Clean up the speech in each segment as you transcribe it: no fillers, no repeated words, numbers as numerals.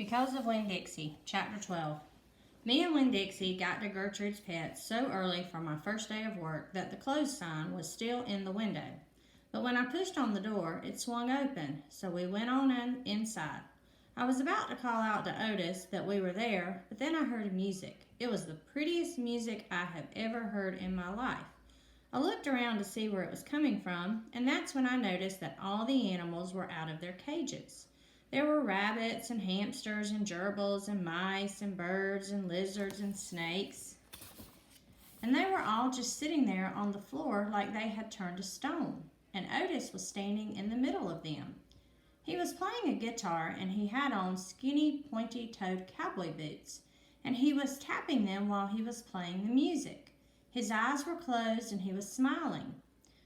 Because of Winn-Dixie, Chapter 12. Me and Winn-Dixie got to Gertrude's Pets so early for my first day of work that the closed sign was still in the window. But when I pushed on the door, it swung open, so we went on inside. I was about to call out to Otis that we were there, but then I heard music. It was the prettiest music I have ever heard in my life. I looked around to see where it was coming from, and that's when I noticed that all the animals were out of their cages. There were rabbits and hamsters and gerbils and mice and birds and lizards and snakes. And they were all just sitting there on the floor like they had turned to stone. And Otis was standing in the middle of them. He was playing a guitar and he had on skinny, pointy-toed cowboy boots. And he was tapping them while he was playing the music. His eyes were closed and he was smiling.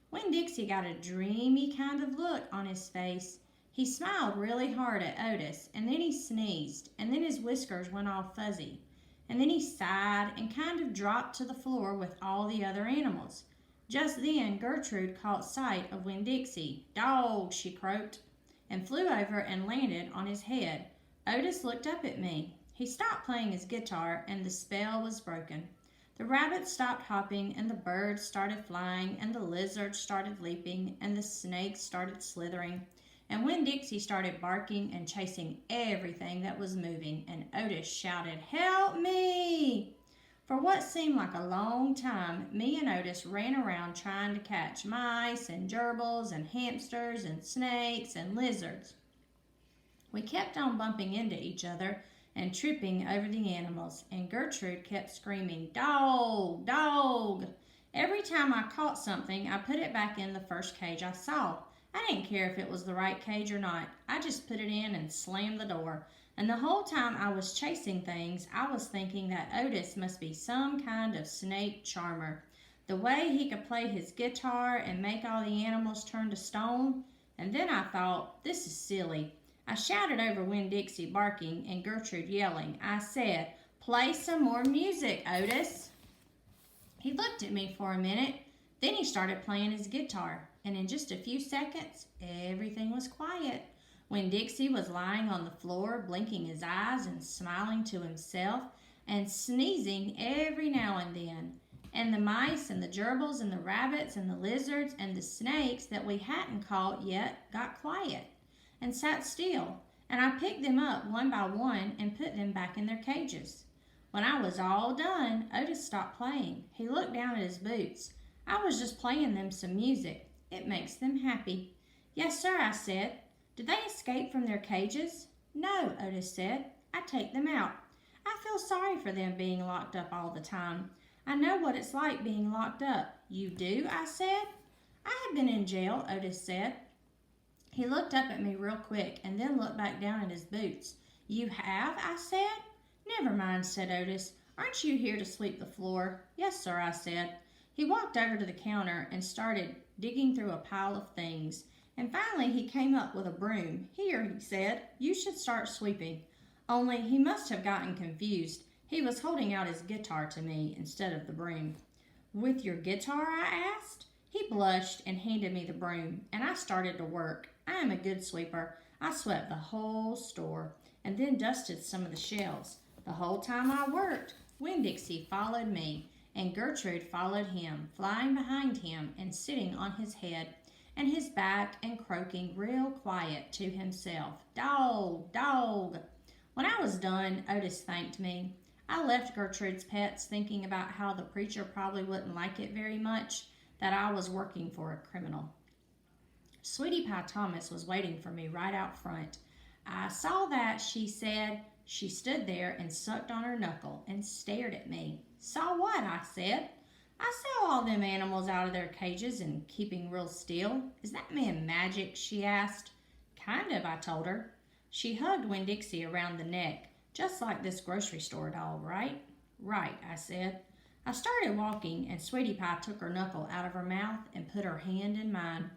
Winn-Dixie got a dreamy kind of look on his face. He smiled really hard at Otis, and then he sneezed, and then his whiskers went all fuzzy. And then he sighed and kind of dropped to the floor with all the other animals. Just then, Gertrude caught sight of Winn-Dixie. "Dog," she croaked, and flew over and landed on his head. Otis looked up at me. He stopped playing his guitar, and the spell was broken. The rabbits stopped hopping, and the birds started flying, and the lizards started leaping, and the snakes started slithering. And Winn-Dixie started barking and chasing everything that was moving, and Otis shouted, "Help me!" For what seemed like a long time, me and Otis ran around trying to catch mice and gerbils and hamsters and snakes and lizards. We kept on bumping into each other and tripping over the animals, and Gertrude kept screaming, "Dog! Dog!" Every time I caught something, I put it back in the first cage I saw. I didn't care if it was the right cage or not. I just put it in and slammed the door. And the whole time I was chasing things, I was thinking that Otis must be some kind of snake charmer. The way he could play his guitar and make all the animals turn to stone. And then I thought, this is silly. I shouted over Winn-Dixie barking and Gertrude yelling. I said, "Play some more music, Otis." He looked at me for a minute. Then he started playing his guitar. And in just a few seconds, everything was quiet. Winn-Dixie was lying on the floor, blinking his eyes and smiling to himself and sneezing every now and then. And the mice and the gerbils and the rabbits and the lizards and the snakes that we hadn't caught yet got quiet and sat still. And I picked them up one by one and put them back in their cages. When I was all done, Otis stopped playing. He looked down at his boots. I was just playing them some music. It makes them happy. "Yes, sir," I said. "Did they escape from their cages?" "No," Otis said. "I take them out. I feel sorry for them being locked up all the time. I know what it's like being locked up." "You do?" I said. "I have been in jail," Otis said. He looked up at me real quick and then looked back down at his boots. "You have?" I said. "Never mind," said Otis. "Aren't you here to sweep the floor?" "Yes, sir," I said. He walked over to the counter and started digging through a pile of things. And finally he came up with a broom. "Here," he said, "you should start sweeping." Only he must have gotten confused. He was holding out his guitar to me instead of the broom. "With your guitar?" I asked. He blushed and handed me the broom, and I started to work. I am a good sweeper. I swept the whole store and then dusted some of the shelves. The whole time I worked, Winn-Dixie followed me, and Gertrude followed him, flying behind him and sitting on his head and his back and croaking real quiet to himself, "Dog, dog." When I was done, Otis thanked me. I left Gertrude's Pets thinking about how the preacher probably wouldn't like it very much that I was working for a criminal. Sweetie Pie Thomas was waiting for me right out front. "I saw that," she said. She stood there and sucked on her knuckle and stared at me. "Saw what?" I said. "I saw all them animals out of their cages and keeping real still. Is that man magic?" she asked. "Kind of," I told her. She hugged Winn-Dixie around the neck, just like this grocery store dog, right? "Right," I said. I started walking, and Sweetie Pie took her knuckle out of her mouth and put her hand in mine.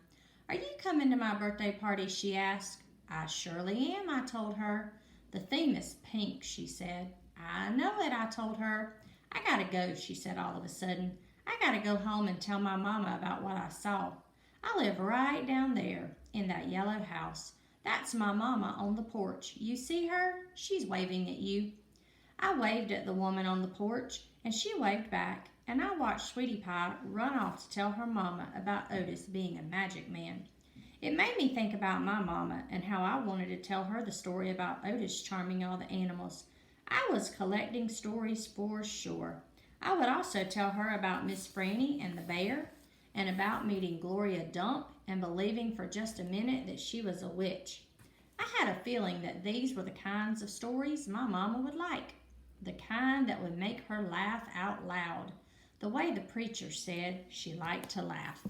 "Are you coming to my birthday party?" she asked. "I surely am," I told her. "The theme is pink," she said. "I know it," I told her. "I gotta go," she said all of a sudden. "I gotta go home and tell my mama about what I saw. I live right down there in that yellow house. That's my mama on the porch. You see her? She's waving at you." I waved at the woman on the porch, and she waved back, and I watched Sweetie Pie run off to tell her mama about Otis being a magic man. It made me think about my mama and how I wanted to tell her the story about Otis charming all the animals. I was collecting stories for sure. I would also tell her about Miss Franny and the bear, and about meeting Gloria Dump and believing for just a minute that she was a witch. I had a feeling that these were the kinds of stories my mama would like, the kind that would make her laugh out loud, the way the preacher said she liked to laugh.